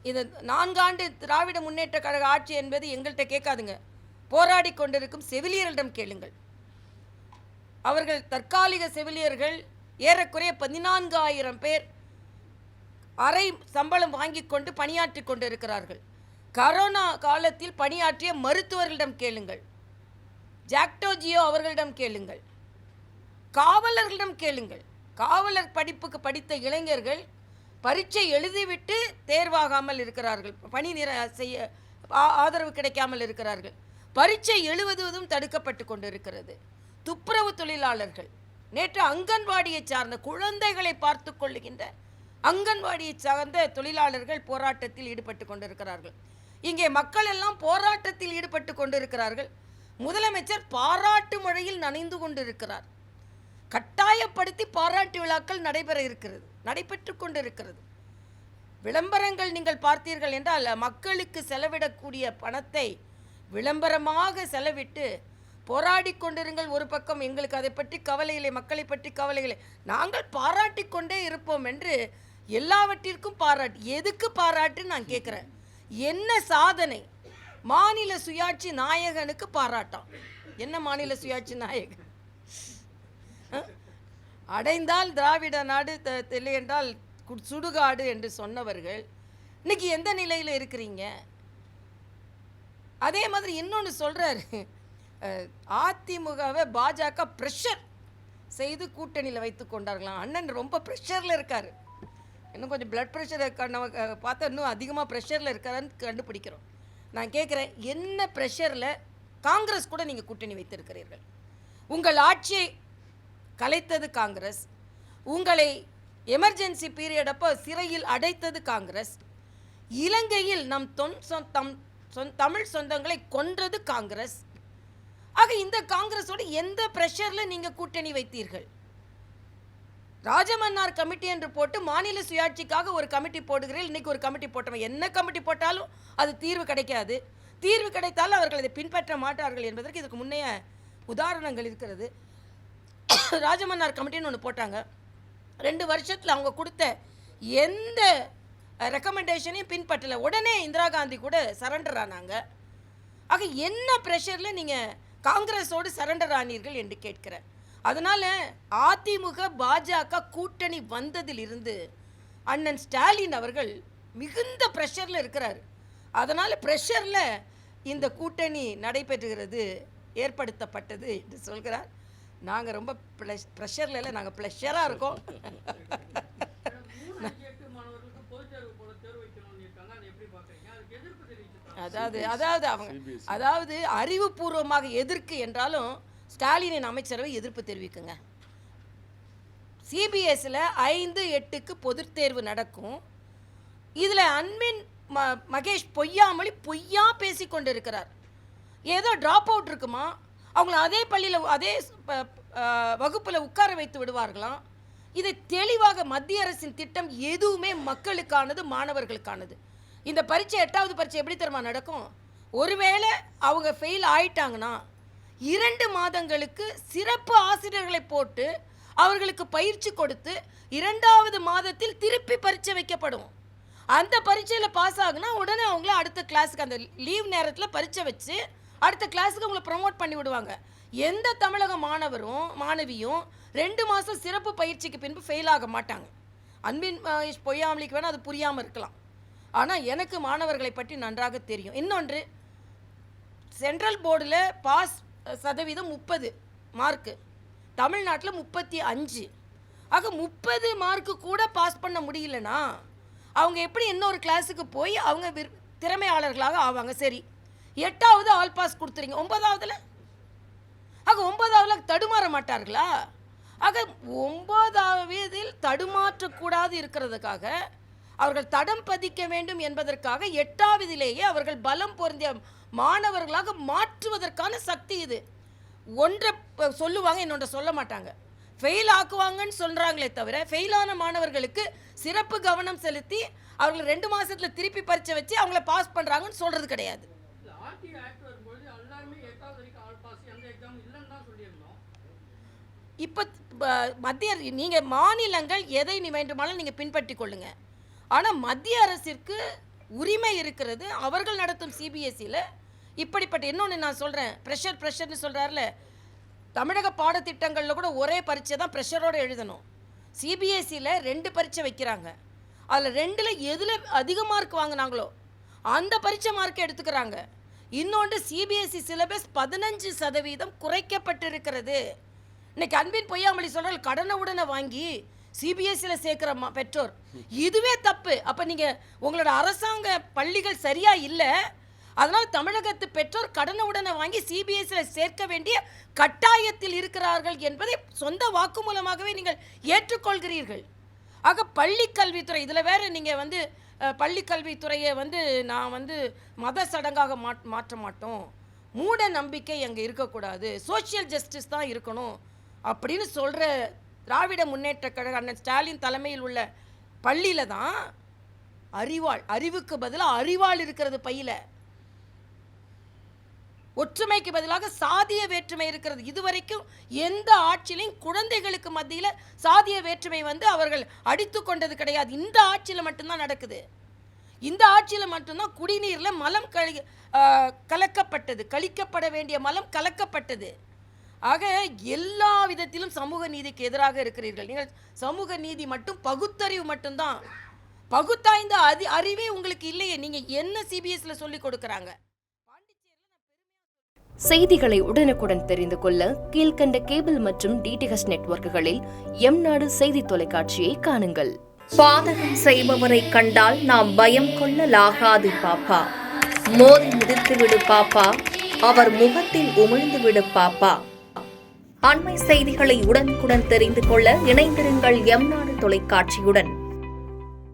இது 4 ஆண்டு திராவிட முன்னேற்ற கழக ஆட்சி என்பது எங்கள்கிட்ட கேட்காதுங்க. போராடி கொண்டிருக்கும் செவிலியர்களிடம் கேளுங்கள். அவர்கள் தற்காலிக செவிலியர்கள் ஏறக்குறைய 14,000 பேர் அரை சம்பளம் வாங்கி கொண்டு பணியாற்றி கொண்டிருக்கிறார்கள். கரோனா காலத்தில் பணியாற்றிய மருத்துவர்களிடம் கேளுங்கள், ஜாக்டோஜியோ அவர்களிடம் கேளுங்கள், காவலர்களிடம் கேளுங்கள். காவலர் படிப்புக்கு படித்த இளைஞர்கள் பரீட்சை எழுதிவிட்டு தேர்வாகாமல் இருக்கிறார்கள், பணி செய்ய ஆதரவு கிடைக்காமல் இருக்கிறார்கள். பரீட்சை எழுதுவதும் தடுக்கப்பட்டு கொண்டிருக்கிறது. துப்புரவு தொழிலாளர்கள், நேற்று அங்கன்வாடியை சார்ந்த குழந்தைகளை பார்த்து கொள்ளுகின்ற அங்கன்வாடியை சார்ந்த தொழிலாளர்கள் போராட்டத்தில் ஈடுபட்டு கொண்டிருக்கிறார்கள். இங்கே மக்கள் எல்லாம் போராட்டத்தில் ஈடுபட்டு கொண்டிருக்கிறார்கள். முதலமைச்சர் பாராட்டு மழையில் நனைந்து கொண்டிருக்கிறார். கட்டாயப்படுத்தி பாராட்டு விழாக்கள் நடைபெற்று கொண்டிருக்கிறது. விளம்பரங்கள் நீங்கள் பார்த்தீர்கள் என்றால் மக்களுக்கு செலவிடக்கூடிய பணத்தை விளம்பரமாக செலவிட்டு போராடி கொண்டிருங்கள். ஒரு பக்கம் எங்களுக்கு அதை பற்றி கவலை இல்லை, மக்களை பற்றி கவலை இல்லை, நாங்கள் பாராட்டி கொண்டே இருப்போம் என்று எல்லாவற்றிற்கும் பாராட்டு. எதுக்கு பாராட்டு நான் கேட்குறேன். என்ன சாதனை? மாநில சுயாட்சி நாயகனுக்கு பாராட்டம். என்ன மாநில சுயாட்சி நாயகன்? அடைந்தால் திராவிட நாடு, இல்லை என்றால் சுடுகாடு என்று சொன்னவர்கள் இன்னைக்கு எந்த நிலையில் இருக்கிறீங்க? அதே மாதிரி இன்னொன்று சொல்கிறாரு, அதிமுகவை பாஜக ப்ரெஷர் செய்து கூட்டணியில் வைத்து கொண்டார்களாம். அண்ணன் ரொம்ப ப்ரெஷரில் இருக்கார். இன்னும் கொஞ்சம் பிளட் ப்ரெஷர் நம்ம பார்த்தா இன்னும் அதிகமாக ப்ரெஷரில் இருக்காருன்னு கண்டுபிடிக்கிறோம். நான் கேட்குறேன், என்ன ப்ரெஷரில் காங்கிரஸ் கூட நீங்கள் கூட்டணி வைத்திருக்கிறீர்கள்? உங்கள் ஆட்சியை கலைத்தது காங்கிரஸ், உங்களை எமர்ஜென்சி பீரியட் அப்போ சிறையில் அடைத்தது காங்கிரஸ், இலங்கையில் நம் தமிழ் சொந்தங்களை கொன்றது காங்கிரஸ். ஆக இந்த காங்கிரஸோடு எந்த ப்ரெஷரில் நீங்கள் கூட்டணி வைத்தீர்கள்? ராஜமன்னார் கமிட்டி என்று போட்டு மாநில சுயாட்சிக்காக ஒரு கமிட்டி போடுகிறீர்கள். இன்றைக்கி ஒரு கமிட்டி போட்டவன் என்ன கமிட்டி போட்டாலும் அது தீர்வு கிடைக்காது. தீர்வு கிடைத்தாலும் அவர்கள் அதை பின்பற்ற மாட்டார்கள் என்பதற்கு இதுக்கு முன்னைய உதாரணங்கள் இருக்கிறது. ராஜமன்னார் கமிட்டின்னு ஒன்று போட்டாங்க. 2 வருஷத்தில் அவங்க கொடுத்த எந்த ரெக்கமெண்டேஷனையும் பின்பற்றலை. உடனே இந்திரா காந்தி கூட சரண்டர் ஆனாங்க. ஆக என்ன ப்ரெஷரில் நீங்கள் காங்கிரஸோடு சரண்டர் ஆனீர்கள் என்று கேட்கிறேன். அதனால் அதிமுக பாஜக கூட்டணி வந்ததிலிருந்து அண்ணன் ஸ்டாலின் அவர்கள் மிகுந்த ப்ரெஷரில் இருக்கிறார். அதனால் ப்ரெஷரில் இந்த கூட்டணி நடைபெறுகிறது, ஏற்படுத்தப்பட்டது என்று சொல்கிறார். நாங்கள் ரொம்ப ப்ரெஷரில் இல்லை, நாங்கள் ப்ளஷராக இருக்கோம். அதாவது அறிவுபூர்வமாக எதிர்க்கு என்றாலும் ஸ்டாலினின் அமைச்சரவை எதிர்ப்பு தெரிவிக்குங்க. சிபிஎஸ்சியில் 5-8க்கு பொதுத் தேர்வு நடக்கும். இதில் அன்பின் மகேஷ் பொய்யா பேசி கொண்டு இருக்கிறார். ஏதோ ட்ராப் அவுட் இருக்குமா, அவங்கள அதே பள்ளியில் அதே வகுப்பில் உட்கார வைத்து விடுவார்களாம். இதை தெளிவாக மத்திய அரசின் திட்டம் எதுவுமே மக்களுக்கானது, மாணவர்களுக்கானது. இந்த பரீட்சை 8வது பரீட்சை எப்படி தெரியுமா நடக்கும்? ஒருவேளை அவங்க ஃபெயில் ஆயிட்டாங்கன்னா 2 மாதங்களுக்கு சிறப்பு ஆசிரியர்களை போட்டு அவர்களுக்கு பயிற்சி கொடுத்து 2வது மாதத்தில் திருப்பி பரீட்சை வைக்கப்படும். அந்த பரீட்சையில் பாஸ் ஆகுனா உடனே அவங்கள அடுத்த கிளாஸுக்கு, அந்த லீவ் நேரத்தில் பரீட்சை வச்சு அடுத்த கிளாஸுக்கு அவங்கள ப்ரமோட் பண்ணி விடுவாங்க. எந்த தமிழக மாணவரும் மாணவியும் 2 மாதம் சிறப்பு பயிற்சிக்கு பின்பு ஃபெயில் ஆக மாட்டாங்க. அன்பின் பொய்யாமலிக்கு வேணால் அது புரியாமல் இருக்கலாம். ஆனால் எனக்கு மாணவர்களை பற்றி நன்றாக தெரியும். இன்னொன்று, சென்ட்ரல் போர்டில் பாஸ் சதவீதம் 30 மார்க்கு, தமிழ்நாட்டில் 35. ஆக 30 மார்க்கு கூட பாஸ் பண்ண முடியலனா அவங்க எப்படி இன்னொரு கிளாஸுக்கு போய் அவங்க திறமையாளர்களாக ஆவாங்க? சரி, 8வது ஆல் பாஸ் கொடுத்துறீங்க, 9வதுல? ஆக 9வதுல தடுமாற மாட்டார்களா? ஆக 9வதில் தடுமாற்றக்கூடாது இருக்கிறதுக்காக, அவர்கள் தடம் பதிக்க வேண்டும் என்பதற்காக 8வதிலேயே அவர்கள் பலம் பொருந்திய மாணவர்களாக மாற்றுவதற்கான சக்தி இது. ஒன்றை சொல்லுவாங்க, இன்னொன்றை சொல்ல மாட்டாங்க. ஃபெயில் ஆக்குவாங்கன்னு சொல்கிறாங்களே தவிர ஃபெயிலான மாணவர்களுக்கு சிறப்பு கவனம் செலுத்தி அவர்கள் 2 மாதத்தில் திருப்பி பரீட்சை வச்சு அவங்கள பாஸ் பண்ணுறாங்கன்னு சொல்கிறது கிடையாது. இப்போ மத்திய நீங்கள் மாநிலங்கள் எதை வேண்டுமானாலும் நீங்கள் பின்பற்றி கொள்ளுங்க. ஆனால் மத்திய அரசிற்கு உரிமை இருக்கிறது. அவர்கள் நடத்தும் சிபிஎஸ்சியில் இப்படிப்பட்ட இன்னொன்று நான் சொல்கிறேன், ப்ரெஷர்னு சொல்கிறார்ல, தமிழக பாடத்திட்டங்களில் கூட ஒரே பரீட்சை தான் ப்ரெஷரோடு எழுதணும். சிபிஎஸ்சியில் 2 பரீட்சை வைக்கிறாங்க. அதில் 2ல் எதில் அதிக மார்க் வாங்கினாங்களோ அந்த பரீட்சை மார்க்கை எடுத்துக்கிறாங்க. இன்னொன்று சிபிஎஸ்சி சிலபஸ் 15% குறைக்கப்பட்டிருக்கிறது. இன்னைக்கு அன்பின் பொய்யாமொழி சொல்கிற கடனை உடனே வாங்கி சிபிஎஸ்சியில் சேர்க்குற பெற்றோர், இதுவே தப்பு. அப்போ நீங்கள் உங்களோட அரசாங்க பள்ளிகள் சரியாக இல்லை, அதனால் தமிழகத்து பெற்றோர் கடனை உடனே வாங்கி சிபிஎஸ்சியில் சேர்க்க வேண்டிய கட்டாயத்தில் இருக்கிறார்கள் என்பதை சொந்த வாக்குமூலமாகவே நீங்கள் ஏற்றுக்கொள்கிறீர்கள். ஆக பள்ளி கல்வித்துறை, இதில் வேறு நீங்கள் பள்ளி கல்வித்துறையை நான் மத சடங்காக மாற்ற மாட்டோம், மூட நம்பிக்கை அங்கே இருக்கக்கூடாது, சோஷியல் ஜஸ்டிஸ் தான் இருக்கணும் அப்படின்னு சொல்கிற திராவிட முன்னேற்ற கழக அண்ணன் ஸ்டாலின் தலைமையில் உள்ள பள்ளியில் தான் அறிவுக்கு பதிலாக அறிவாள் இருக்கிறது பையில். ஒற்றுமைக்கு பதிலாக சாதிய வேற்றுமை இருக்கிறது. இதுவரைக்கும் எந்த ஆட்சியிலையும் குழந்தைகளுக்கு மத்தியில் சாதிய வேற்றுமை அவர்கள் அடித்து கொண்டது கிடையாது. இந்த ஆட்சியில் மட்டும்தான் நடக்குது. இந்த ஆட்சியில் மட்டும்தான் குடிநீரில் மலம் கலக்கப்பட்டது, கழிக்கப்பட வேண்டிய மலம் கலக்கப்பட்டது. ஆக எல்லா விதத்திலும் சமூக நீதிக்கு எதிராக இருக்கிறீர்கள். நீங்கள் சமூக நீதி மட்டும் பகுத்தறிவு மட்டும்தான், பகுத்தாய்ந்த அறிவே உங்களுக்கு இல்லையே. நீங்கள் என்ன சிபிஎஸ்சியில் சொல்லிக் கொடுக்குறாங்க? செய்திகளை உடனுக்குடன் தெரிந்து கொள்ள கீழ்கண்ட கேபிள் மற்றும் டிடிஹெச் நெட்வொர்க்குகளில் எம்நாடு செய்தி தொலைக்காட்சியை காணுங்கள். பாதகம் செய்பவரை கண்டால் நாம் பயம் கொள்ளலாகாது பாப்பா. மோதி மிதித்துவிடு பாப்பா, அவர் முகத்தில் உமிழ்ந்துவிடு பாப்பா. அண்மை செய்திகளை உடனுக்குடன் தெரிந்து கொள்ள இணைந்திருங்கள் எம்நாடு தொலைக்காட்சியுடன்.